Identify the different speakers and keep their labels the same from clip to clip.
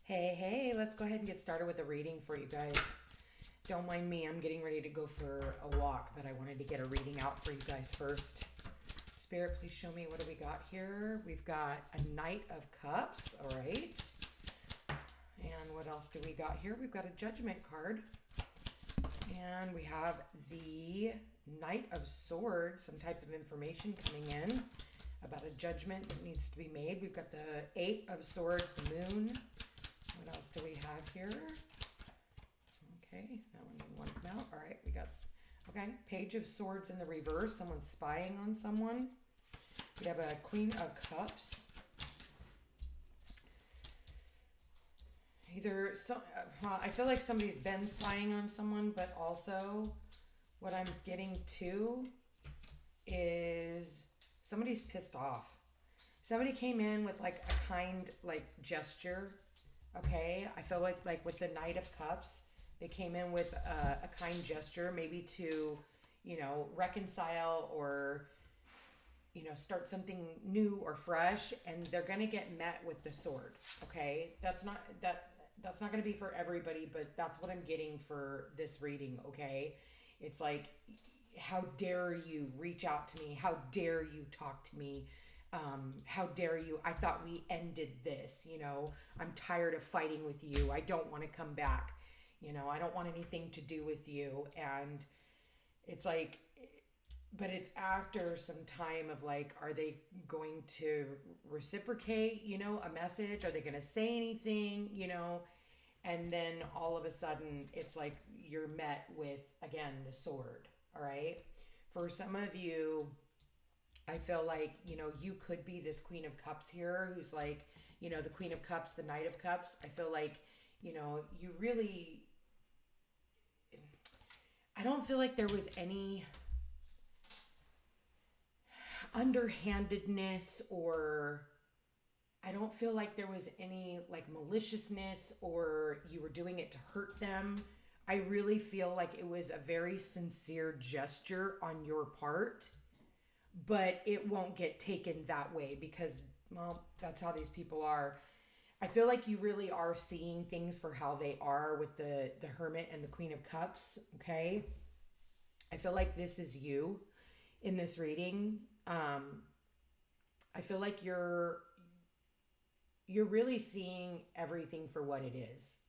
Speaker 1: Hey, let's go ahead and get started with a reading for you guys. Don't mind me, I'm getting ready to go for a walk, but I wanted to get a reading out for you guys first. Spirit, please show me, what do we got here? We've got a Knight of Cups, all right. And what else do we got here? We've got a Judgment card. And we have the Knight of Swords, some type of information coming in about a judgment that needs to be made. We've got the Eight of Swords, the Moon. What else do we have here? Okay, that one didn't want to come out. All right, we got, okay, Page of Swords in the reverse. Someone's spying on someone. We have a Queen of Cups. I feel like somebody's been spying on someone, but also what I'm getting to is somebody's pissed off. Somebody came in with like a kind gesture. Okay, I feel like with the Knight of Cups, they came in with a kind gesture, maybe to, reconcile or, start something new or fresh, and they're gonna get met with the sword. Okay, that's not gonna be for everybody, but that's what I'm getting for this reading. Okay, it's like, how dare you reach out to me? How dare you talk to me? How dare you? I thought we ended this, I'm tired of fighting with you. I don't want to come back. I don't want anything to do with you. And it's like, but it's after some time of like, are they going to reciprocate, a message? Are they going to say anything, And then all of a sudden it's like you're met with, again, the sword. All right. For some of you, I feel like, you could be this Queen of Cups here who's like, the Queen of Cups, the Knight of Cups. I feel like, you really, I don't feel like there was any underhandedness, or I don't feel like there was any like maliciousness, or you were doing it to hurt them. I really feel like it was a very sincere gesture on your part, but it won't get taken that way because, well, that's how these people are. I feel like you really are seeing things for how they are with the Hermit and the Queen of Cups, okay? I feel like this is you in this reading. I feel like you're really seeing everything for what it is,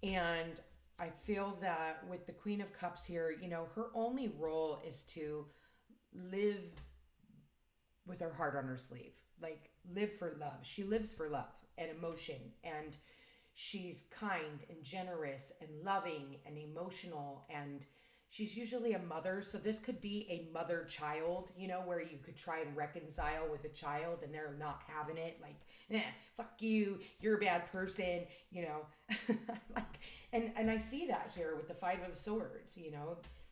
Speaker 1: And I feel that with the Queen of Cups here, her only role is to live with her heart on her sleeve, like live for love. She lives for love and emotion, and she's kind and generous and loving and emotional, and she's usually a mother. So this could be a mother-child, where you could try and reconcile with a child and they're not having it, like, fuck you, you're a bad person, like, and I see that here with the Five of Swords.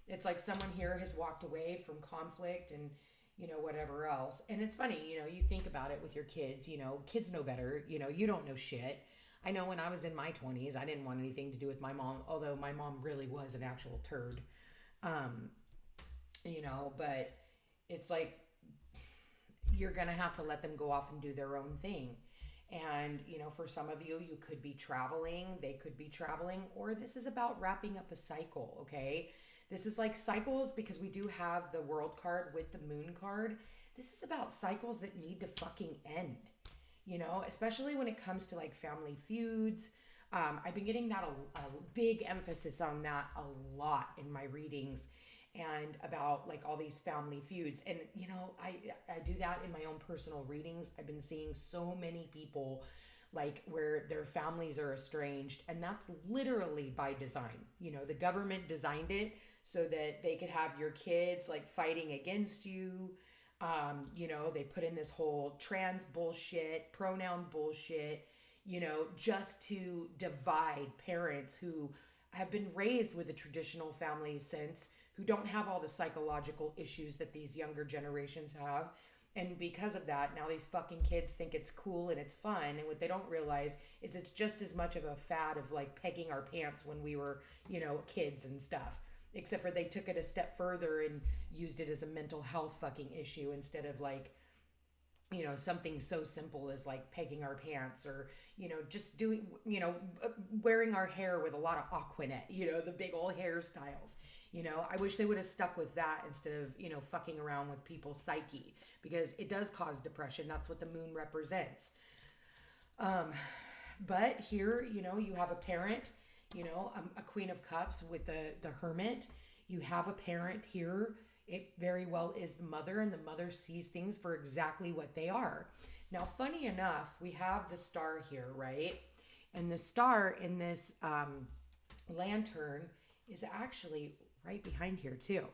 Speaker 1: It's like someone here has walked away from conflict and, whatever else. And it's funny, you think about it with your kids, kids know better, you don't know shit. I know when I was in my 20s, I didn't want anything to do with my mom, although my mom really was an actual turd. But it's like, you're going to have to let them go off and do their own thing. And, for some of you, you could be traveling, they could be traveling, or this is about wrapping up a cycle, okay? This is like cycles, because we do have the World card with the Moon card. This is about cycles that need to fucking end, especially when it comes to like family feuds. I've been getting that a big emphasis on that a lot in my readings, and about like all these family feuds. And, I do that in my own personal readings. I've been seeing so many people like where their families are estranged, and that's literally by design. The government designed it so that they could have your kids like fighting against you. They put in this whole trans bullshit, pronoun bullshit, just to divide parents who have been raised with a traditional family sense, who don't have all the psychological issues that these younger generations have. And because of that, now these fucking kids think it's cool and it's fun. And what they don't realize is it's just as much of a fad of like pegging our pants when we were, kids and stuff. Except for they took it a step further and used it as a mental health fucking issue instead of like something so simple as like pegging our pants, or, just doing, wearing our hair with a lot of Aquanet, the big old hairstyles. I wish they would have stuck with that instead of, fucking around with people's psyche, because it does cause depression. That's what the moon represents. But here, you have a parent, a Queen of Cups with the Hermit. You have a parent here. It very well is the mother, and the mother sees things for exactly what they are. Now, funny enough, we have the star here, right? And the star in this lantern is actually right behind here too.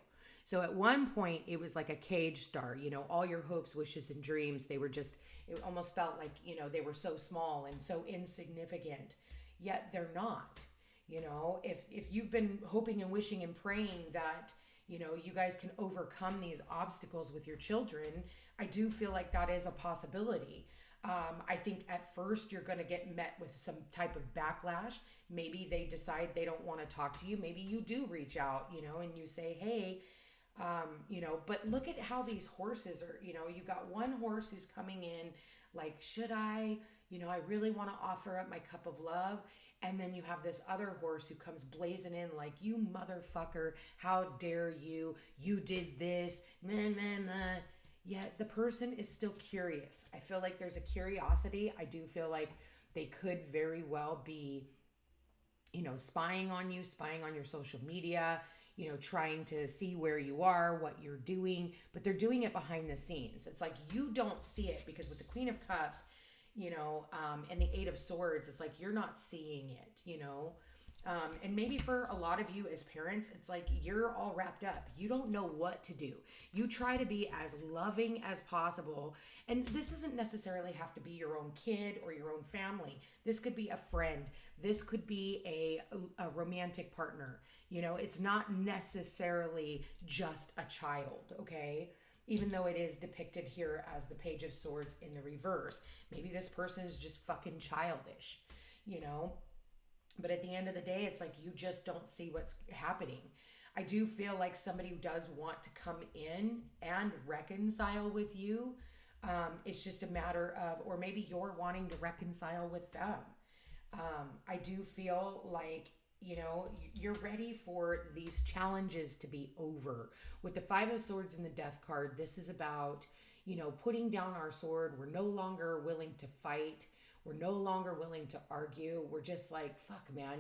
Speaker 1: So at one point, it was like a cage star, all your hopes, wishes, and dreams. They were just, it almost felt like, they were so small and so insignificant, yet they're not. If you've been hoping and wishing and praying that, you guys can overcome these obstacles with your children, I do feel like that is a possibility. I think at first you're going to get met with some type of backlash. Maybe they decide they don't want to talk to you. Maybe you do reach out, and you say, hey, but look at how these horses are, you got one horse who's coming in like, should I really want to offer up my cup of love. And then you have this other horse who comes blazing in like, you motherfucker, how dare you? You did this, nah, nah, nah. Yet the person is still curious. I feel like there's a curiosity. I do feel like they could very well be, spying on you, spying on your social media, trying to see where you are, what you're doing, but they're doing it behind the scenes. It's like you don't see it, because with the Queen of Cups, and the Eight of Swords, it's like you're not seeing it, and maybe for a lot of you as parents, it's like you're all wrapped up. You don't know what to do. You try to be as loving as possible. And this doesn't necessarily have to be your own kid or your own family. This could be a friend. This could be a romantic partner. It's not necessarily just a child, okay? Even though it is depicted here as the Page of Swords in the reverse. Maybe this person is just fucking childish, But at the end of the day, it's like you just don't see what's happening. I do feel like somebody who does want to come in and reconcile with you. It's just a matter of, or maybe you're wanting to reconcile with them. I do feel like, you're ready for these challenges to be over. With the Five of Swords and the Death card, this is about, putting down our sword. We're no longer willing to fight. We're no longer willing to argue. We're just like, fuck, man,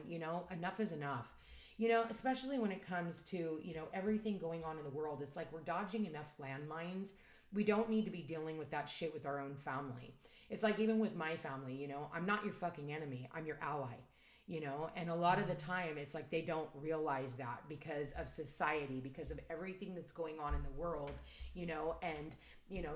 Speaker 1: enough is enough. Especially when it comes to, everything going on in the world. It's like we're dodging enough landmines. We don't need to be dealing with that shit with our own family. It's like even with my family, I'm not your fucking enemy. I'm your ally. And a lot of the time it's like they don't realize that because of society, because of everything that's going on in the world, and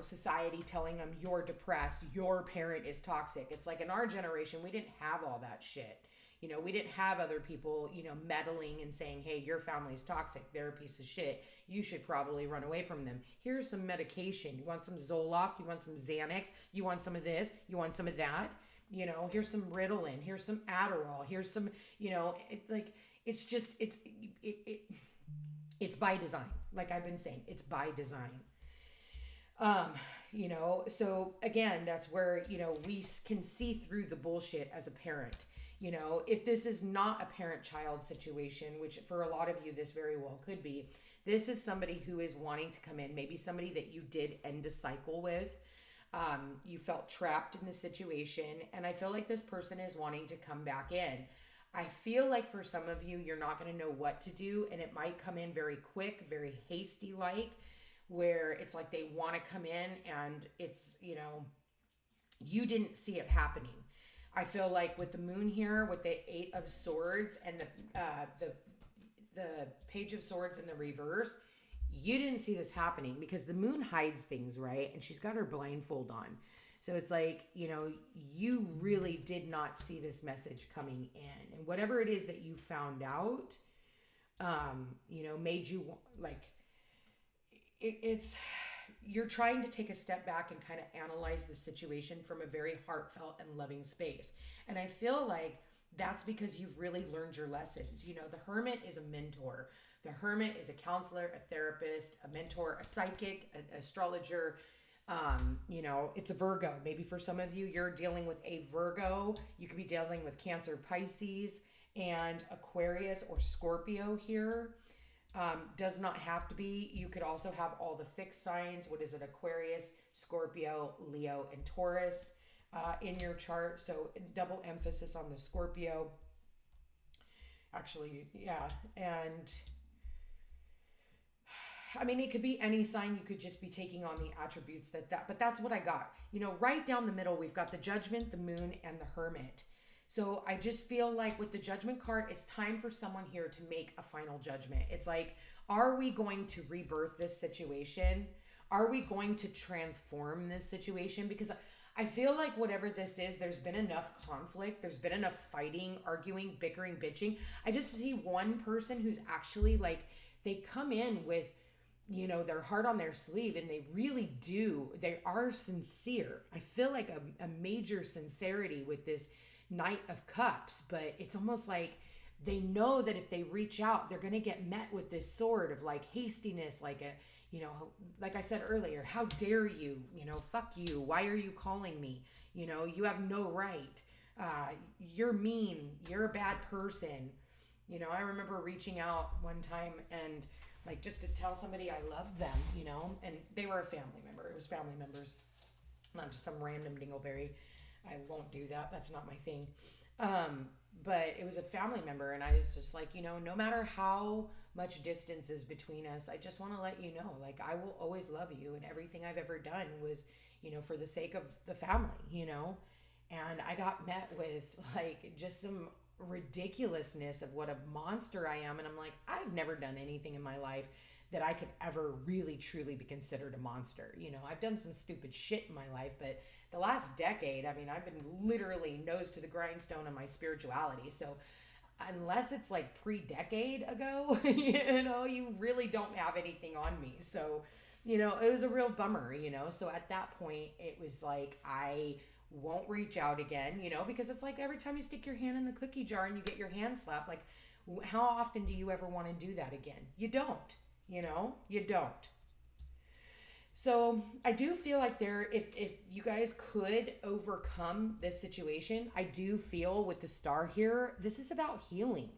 Speaker 1: society telling them you're depressed, your parent is toxic. It's like in our generation we didn't have all that shit. We didn't have other people, meddling and saying, hey, your family's toxic, they're a piece of shit, you should probably run away from them. Here's some medication. You want some Zoloft? You want some Xanax? You want some of this? You want some of that? Here's some Ritalin, here's some Adderall, here's some, it's by design. Like I've been saying, it's by design. So again, that's where, we can see through the bullshit as a parent. If this is not a parent-child situation, which for a lot of you, this very well could be, this is somebody who is wanting to come in, maybe somebody that you did end a cycle with. You felt trapped in the situation, and I feel like this person is wanting to come back in. I feel like for some of you, you're not going to know what to do, and it might come in very quick, very hasty like, where it's like they want to come in and it's, you didn't see it happening. I feel like with the moon here, with the Eight of Swords and the Page of Swords in the reverse, you didn't see this happening because the moon hides things, right? And she's got her blindfold on. So it's like, you really did not see this message coming in. And whatever it is that you found out, made you like, you're trying to take a step back and kind of analyze the situation from a very heartfelt and loving space. And I feel like that's because you've really learned your lessons. The Hermit is a mentor. The Hermit is a counselor, a therapist, a mentor, a psychic, an astrologer, You know, it's a Virgo. Maybe for some of you, you're dealing with a Virgo. You could be dealing with Cancer, Pisces, and Aquarius or Scorpio here. Does not have to be. You could also have all the fixed signs. What is it? Aquarius, Scorpio, Leo, and Taurus in your chart. So double emphasis on the Scorpio. Actually, yeah. And I mean, it could be any sign. You could just be taking on the attributes but that's what I got. You know, right down the middle, we've got the Judgment, the Moon, and the Hermit. So I just feel like with the Judgment card, it's time for someone here to make a final judgment. It's like, are we going to rebirth this situation? Are we going to transform this situation? Because I feel like whatever this is, there's been enough conflict. There's been enough fighting, arguing, bickering, bitching. I just see one person who's actually like, they come in with, you know, their heart on their sleeve, and they really do. They are sincere. I feel like a major sincerity with this Knight of Cups, but it's almost like they know that if they reach out, they're going to get met with this sword of like hastiness, like a, you know, like I said earlier, how dare you, you know, fuck you. Why are you calling me? You know, you have no right. You're mean. You're a bad person. You know, I remember reaching out one time and like just to tell somebody I loved them, you know, and they were a family member. It was family members, not just some random dingleberry. I won't do that. That's not my thing. But it was a family member, and I was just like, you know, no matter how much distance is between us, I just want to let you know, like, I will always love you, and everything I've ever done was, you know, for the sake of the family, you know. And I got met with like just some ridiculousness of what a monster I am. And I'm like, I've never done anything in my life that I could ever really truly be considered a monster. You know, I've done some stupid shit in my life, but the last decade, I mean, I've been literally nose to the grindstone on my spirituality. So unless it's like pre-decade ago, you know, you really don't have anything on me. So, you know, it was a real bummer, you know. So at that point, it was like, I won't reach out again, you know, because it's like every time you stick your hand in the cookie jar and you get your hand slapped, like, how often do you ever want to do that again? You don't, you know, you don't. So I do feel like if you guys could overcome this situation, I do feel with the star here, this is about healing.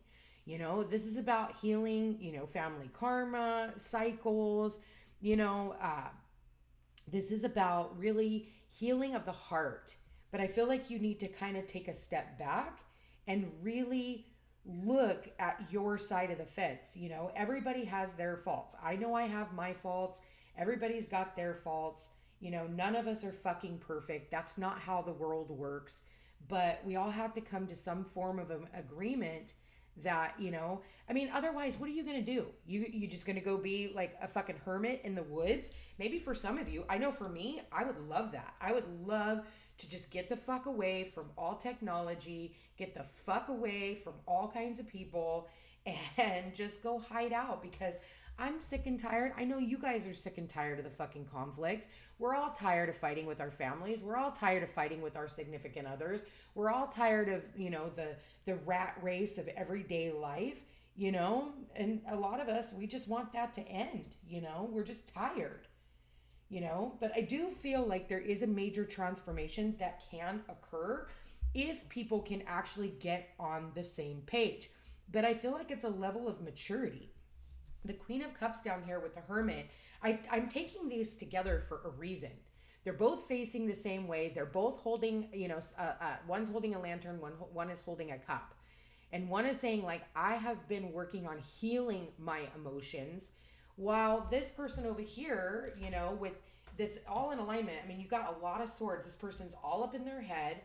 Speaker 1: You know, this is about healing, you know, family karma, cycles, you know, this is about really healing of the heart. But I feel like you need to kind of take a step back and really look at your side of the fence. You know, everybody has their faults. I know I have my faults. Everybody's got their faults. You know, none of us are fucking perfect. That's not how the world works. But we all have to come to some form of an agreement that, you know, I mean, otherwise, what are you going to do? You just going to go be like a fucking hermit in the woods? Maybe for some of you. I know for me, I would love that. I would love to just get the fuck away from all technology, get the fuck away from all kinds of people, and just go hide out, because I'm sick and tired. I know you guys are sick and tired of the fucking conflict. We're all tired of fighting with our families. We're all tired of fighting with our significant others. We're all tired of, you know, the rat race of everyday life, you know? And a lot of us, we just want that to end, you know? We're just tired, you know? But I do feel like there is a major transformation that can occur if people can actually get on the same page. But I feel like it's a level of maturity. The Queen of Cups down here with the Hermit, I'm taking these together for a reason. They're both facing the same way. They're both holding, you know, one's holding a lantern, one is holding a cup. And one is saying, like, I have been working on healing my emotions, while this person over here, you know, that's all in alignment. I mean, you've got a lot of swords. This person's all up in their head.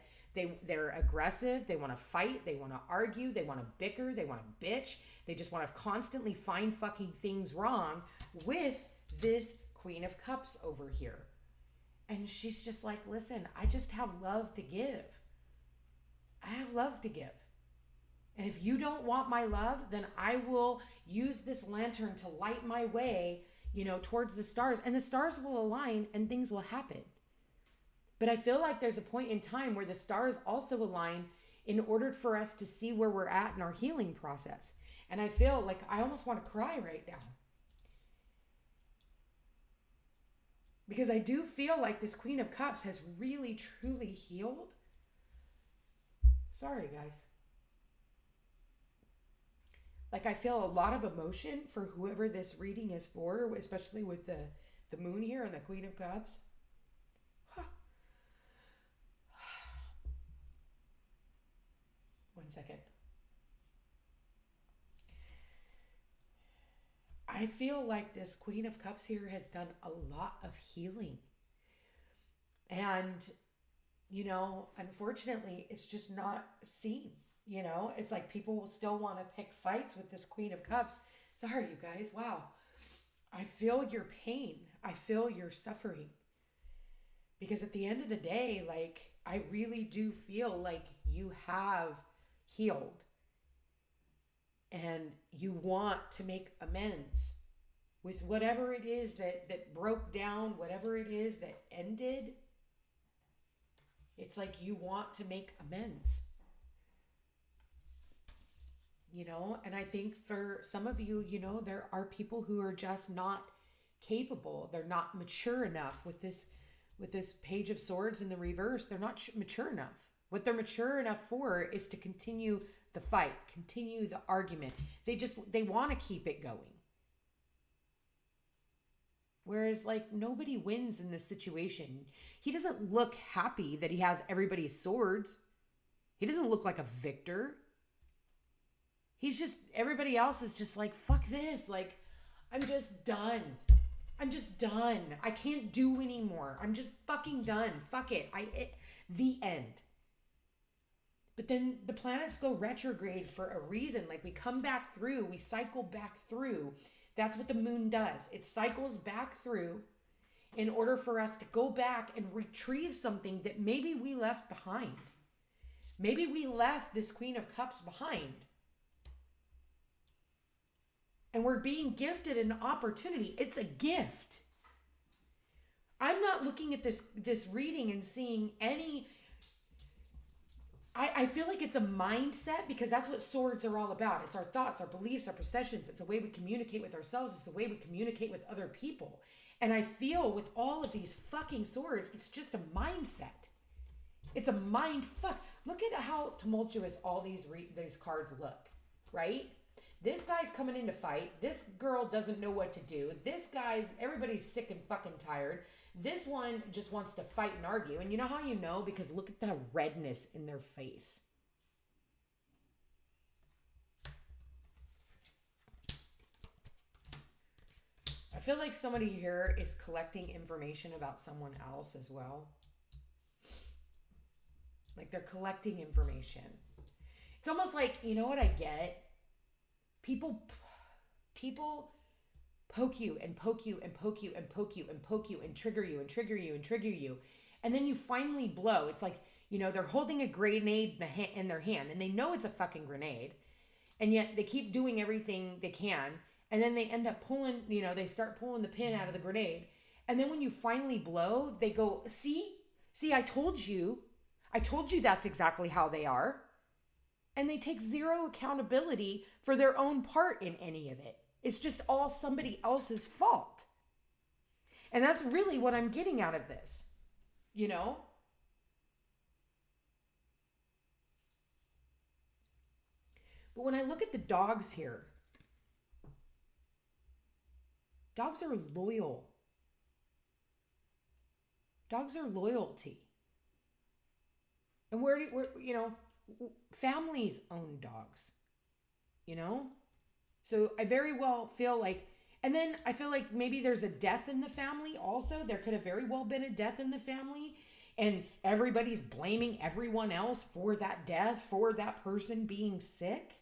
Speaker 1: They're aggressive. They want to fight. They want to argue. They want to bicker. They want to bitch. They just want to constantly find fucking things wrong with this Queen of Cups over here. And she's just like, listen, I just have love to give. I have love to give. And if you don't want my love, then I will use this lantern to light my way, you know, towards the stars. And the stars will align and things will happen. But I feel like there's a point in time where the stars also align in order for us to see where we're at in our healing process. And I feel like I almost want to cry right now. Because I do feel like this Queen of Cups has really, truly healed. Sorry, guys. Like, I feel a lot of emotion for whoever this reading is for, especially with the moon here and the Queen of Cups. One second. I feel like this Queen of Cups here has done a lot of healing. And, unfortunately, it's just not seen. It's like people will still want to pick fights with this Queen of Cups. Sorry, you guys. Wow. I feel your pain. I feel your suffering. Because at the end of the day, like, I really do feel like you have healed. And you want to make amends with whatever it is that broke down, whatever it is that ended. It's like you want to make amends. And I think for some of you, there are people who are just not capable. They're not mature enough with this Page of Swords in the reverse. They're not mature enough. What they're mature enough for is to continue the fight, continue the argument. They want to keep it going. Whereas, like, nobody wins in this situation. He doesn't look happy that he has everybody's swords. He doesn't look like a victor. He's just, everybody else is just like, fuck this. Like, I'm just done. I'm just done. I can't do anymore. I'm just fucking done. Fuck it. The end. But then the planets go retrograde for a reason. Like, we come back through, we cycle back through. That's what the moon does. It cycles back through in order for us to go back and retrieve something that maybe we left behind. Maybe we left this Queen of Cups behind. And we're being gifted an opportunity. It's a gift. I'm not looking at this reading and seeing any... I feel like it's a mindset, because that's what swords are all about. It's our thoughts, our beliefs, our perceptions. It's a way we communicate with ourselves. It's a way we communicate with other people. And I feel with all of these fucking swords, it's just a mindset. It's a mind fuck. Look at how tumultuous all these cards look, right? This guy's coming in to fight. This girl doesn't know what to do. Everybody's sick and fucking tired. This one just wants to fight and argue. And you know how you know? Because look at the redness in their face. I feel like somebody here is collecting information about someone else as well. Like, they're collecting information. It's almost like, you know what I get? People poke you and poke you and poke you and poke you and poke you and trigger you and trigger you and trigger you. And then you finally blow. It's like, they're holding a grenade in their hand, and they know it's a fucking grenade. And yet they keep doing everything they can. And then they end up pulling, they start pulling the pin out of the grenade. And then when you finally blow, they go, see, I told you that's exactly how they are. And they take zero accountability for their own part in any of it. It's just all somebody else's fault. And that's really what I'm getting out of this, But when I look at the dogs here, dogs are loyal. Dogs are loyalty. And where families own dogs, So I very well feel like, and then I feel like maybe there's a death in the family also. There could have very well been a death in the family, and everybody's blaming everyone else for that death, for that person being sick.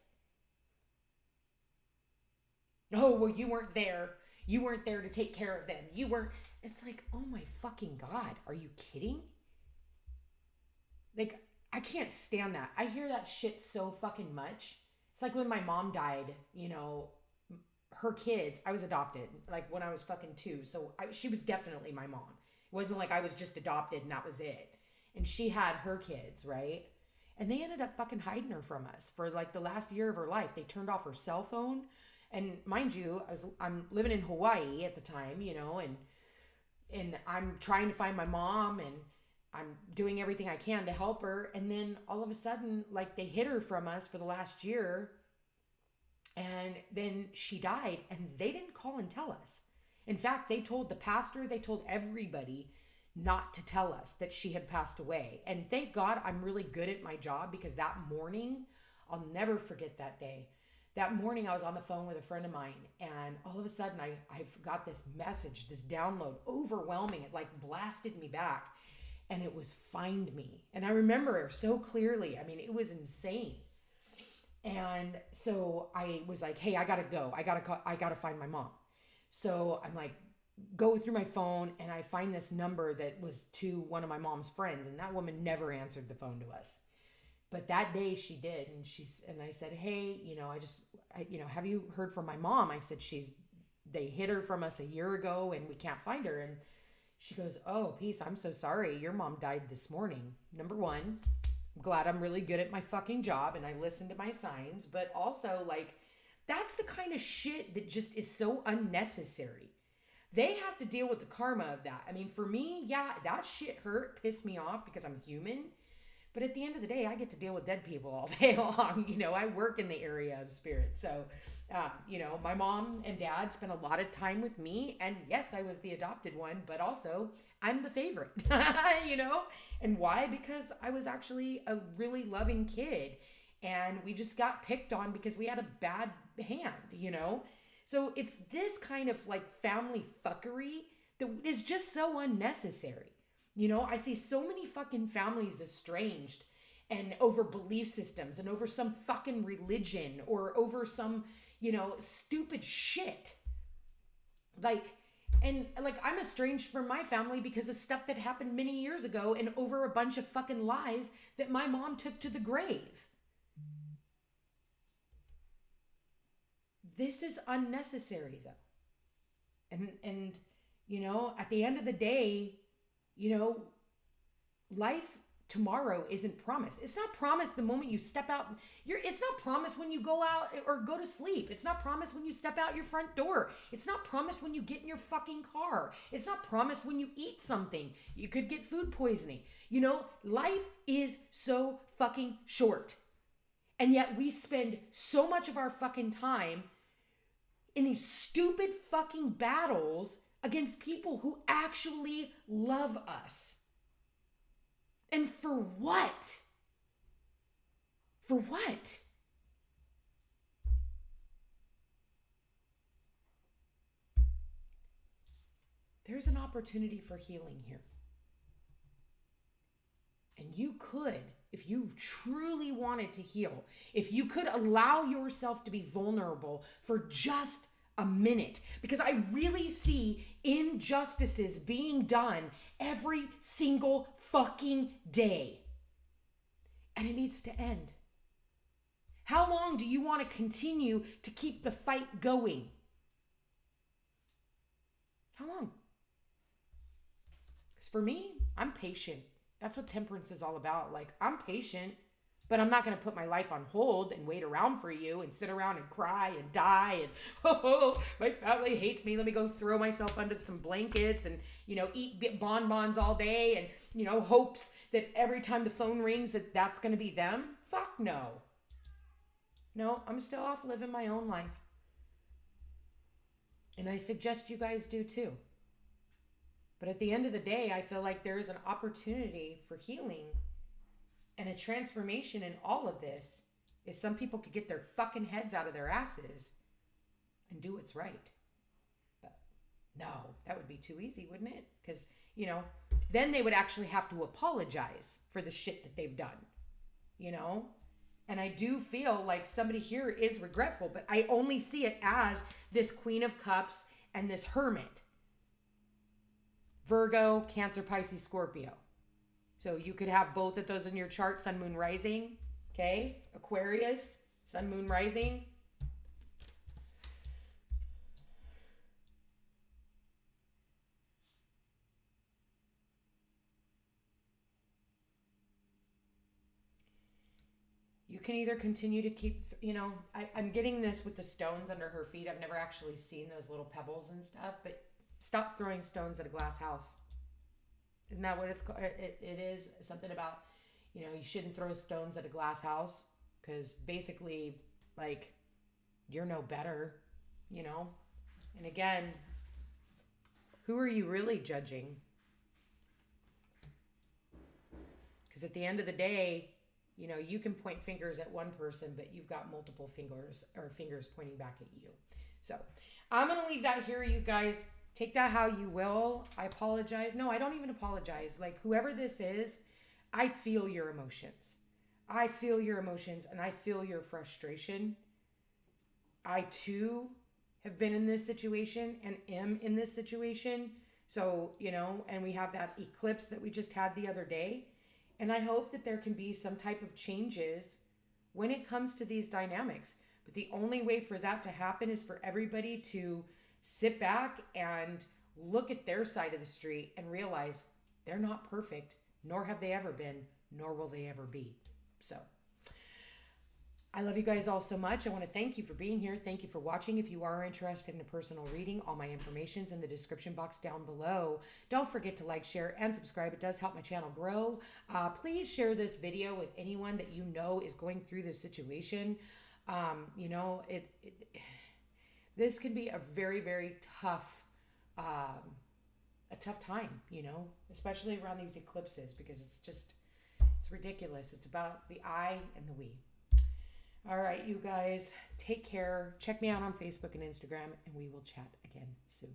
Speaker 1: Oh, well, you weren't there. You weren't there to take care of them. You weren't. It's like, oh my fucking God, are you kidding? Like, I can't stand that. I hear that shit so fucking much. It's like when my mom died, her kids, I was adopted, like when I was fucking 2. So she was definitely my mom. It wasn't like I was just adopted and that was it. And she had her kids, right? And they ended up fucking hiding her from us for like the last year of her life. They turned off her cell phone. And mind you, I'm living in Hawaii at the time, and and I'm trying to find my mom, and I'm doing everything I can to help her. And then all of a sudden, like, they hid her from us for the last year. And then she died, and they didn't call and tell us. In fact, they told the pastor, they told everybody not to tell us that she had passed away. And thank God I'm really good at my job, because that morning, I'll never forget that day. That morning I was on the phone with a friend of mine, and all of a sudden I got this message, this download, overwhelming. It like blasted me back, and it was find me. And I remember it so clearly. I mean, it was insane. And so I was like, hey, I gotta go. I gotta find my mom. So I'm like, go through my phone, and I find this number that was to one of my mom's friends, and that woman never answered the phone to us. But that day she did, and I said, hey, have you heard from my mom? I said, they hid her from us a year ago, and we can't find her. And she goes, oh, Peace, I'm so sorry. Your mom died this morning. Number one, I'm glad I'm really good at my fucking job, and I listen to my signs. But also, like, that's the kind of shit that just is so unnecessary. They have to deal with the karma of that. I mean, for me, yeah, that shit hurt, pissed me off, because I'm human. But at the end of the day, I get to deal with dead people all day long. I work in the area of spirit. So, my mom and dad spent a lot of time with me. And yes, I was the adopted one, but also I'm the favorite, And why? Because I was actually a really loving kid. And we just got picked on because we had a bad hand. So it's this kind of like family fuckery that is just so unnecessary. I see so many fucking families estranged, and over belief systems, and over some fucking religion, or over some, stupid shit. I'm estranged from my family because of stuff that happened many years ago, and over a bunch of fucking lies that my mom took to the grave. This is unnecessary, though. And at the end of the day, life tomorrow isn't promised. It's not promised the moment you step out. It's not promised when you go out or go to sleep. It's not promised when you step out your front door. It's not promised when you get in your fucking car. It's not promised when you eat something. You could get food poisoning. Life is so fucking short. And yet we spend so much of our fucking time in these stupid fucking battles against people who actually love us. And for what? For what? There's an opportunity for healing here. And you could, if you truly wanted to heal, if you could allow yourself to be vulnerable for just a minute, because I really see injustices being done every single fucking day. And it needs to end. How long do you want to continue to keep the fight going? How long? Because for me, I'm patient. That's what temperance is all about. Like, I'm patient, but I'm not going to put my life on hold and wait around for you and sit around and cry and die and, my family hates me. Let me go throw myself under some blankets and, eat bonbons all day and, hopes that every time the phone rings that's going to be them. Fuck no. No, I'm still off living my own life. And I suggest you guys do too. But at the end of the day, I feel like there is an opportunity for healing and a transformation in all of this if some people could get their fucking heads out of their asses and do what's right. But no, that would be too easy, wouldn't it? Because, then they would actually have to apologize for the shit that they've done, And I do feel like somebody here is regretful, but I only see it as this Queen of Cups and this Hermit. Virgo, Cancer, Pisces, Scorpio. So you could have both of those in your chart, sun, moon, rising. Okay? Aquarius, sun, moon, rising. You can either continue to keep, I'm getting this with the stones under her feet. I've never actually seen those little pebbles and stuff, but Stop throwing stones at a glass house. Isn't that what it's called? It is something about, you shouldn't throw stones at a glass house because basically, like, you're no better, And again, who are you really judging? Because at the end of the day, you can point fingers at one person, but you've got multiple fingers pointing back at you. So I'm going to leave that here, you guys. Take that how you will. I apologize. No, I don't even apologize. Like, whoever this is, I feel your emotions. I feel your emotions and I feel your frustration. I too have been in this situation and am in this situation. So, and we have that eclipse that we just had the other day. And I hope that there can be some type of changes when it comes to these dynamics. But the only way for that to happen is for everybody to sit back and look at their side of the street and realize they're not perfect, nor have they ever been, nor will they ever be. So I love you guys all so much. I want to thank you for being here. Thank you for watching. If you are interested in a personal reading, all my information is in the description box down below. Don't forget to like, share, and subscribe. It does help my channel grow. Please share this video with anyone that you know is going through this situation. This can be a very, very tough, a tough time, especially around these eclipses, because it's ridiculous. It's about the I and the we. All right, you guys, take care. Check me out on Facebook and Instagram, and we will chat again soon.